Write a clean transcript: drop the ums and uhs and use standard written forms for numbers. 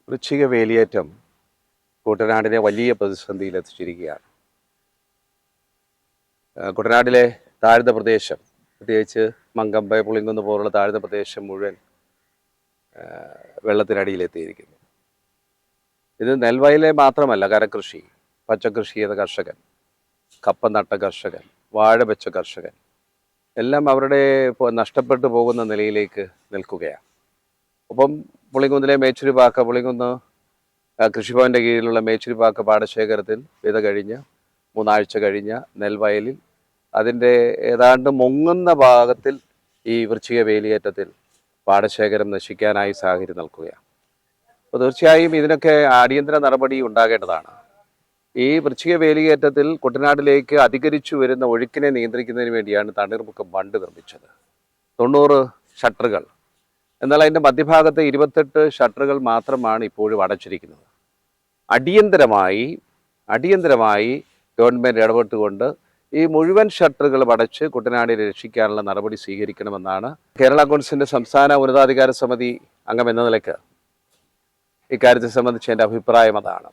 വൃശ്ചിക വേലിയേറ്റം കുട്ടനാടിനെ വലിയ പ്രതിസന്ധിയിൽ എത്തിച്ചിരിക്കുകയാണ്. കുട്ടനാട്ടിലെ താഴ്ന്ന പ്രദേശം, പ്രത്യേകിച്ച് മങ്കമ്പ, പുളിങ്കുന്ന് പോലുള്ള താഴ്ന്ന പ്രദേശം മുഴുവൻ വെള്ളത്തിനടിയിലെത്തിയിരിക്കുന്നു. ഇത് നെൽവയലെ മാത്രമല്ല, കരകൃഷി, പച്ചക്കൃഷി ചെയ്ത കർഷകൻ, കപ്പ നട്ട കർഷകൻ, വാഴ വെച്ച കർഷകൻ എല്ലാം അവരുടെ നഷ്ടപ്പെട്ടു പോകുന്ന നിലയിലേക്ക് നിൽക്കുകയാണ്. ഒപ്പം പുളിങ്കുന്നിലെ മേച്ചുരിപ്പാക്ക, പുളിങ്കുന്ന് കൃഷിഭവൻ്റെ കീഴിലുള്ള മേച്ചുരിപ്പാക്ക പാടശേഖരത്തിൽ വിത കഴിഞ്ഞ് 3 ആഴ്ച കഴിഞ്ഞ നെൽവയലിൽ അതിൻ്റെ ഏതാണ്ട് മുങ്ങുന്ന ഭാഗത്തിൽ ഈ വൃശ്ചിക വേലിയേറ്റത്തിൽ പാടശേഖരം നശിക്കാനായി സാഹചര്യം നിൽക്കുകയാണ്. അപ്പോൾ തീർച്ചയായും ഇതിനൊക്കെ അടിയന്തര നടപടി ഉണ്ടാകേണ്ടതാണ്. ഈ വൃശ്ചിക വേലിയേറ്റത്തിൽ കുട്ടനാട്ടിലേക്ക് അധികരിച്ചു വരുന്ന ഒഴുക്കിനെ നിയന്ത്രിക്കുന്നതിന് വേണ്ടിയാണ് തണ്ണീർമുക്കം ബണ്ട് നിർമ്മിച്ചത്. 90 ഷട്ടറുകൾ. എന്നാൽ അതിൻ്റെ മധ്യഭാഗത്ത് 28 ഷട്ടറുകൾ മാത്രമാണ് ഇപ്പോഴും അടച്ചിരിക്കുന്നത്. അടിയന്തരമായി ഗവൺമെൻറ് ഇടപെട്ടുകൊണ്ട് ഈ മുഴുവൻ ഷട്ടറുകളും അടച്ച് കുട്ടനാടിനെ രക്ഷിക്കാനുള്ള നടപടി സ്വീകരിക്കണമെന്നാണ് കേരള കോൺഗ്രസിൻ്റെ സംസ്ഥാന ഉന്നതാധികാര സമിതി അംഗം എന്ന നിലയ്ക്ക് ഇക്കാര്യത്തെ സംബന്ധിച്ച് എൻ്റെ അഭിപ്രായം അതാണ്.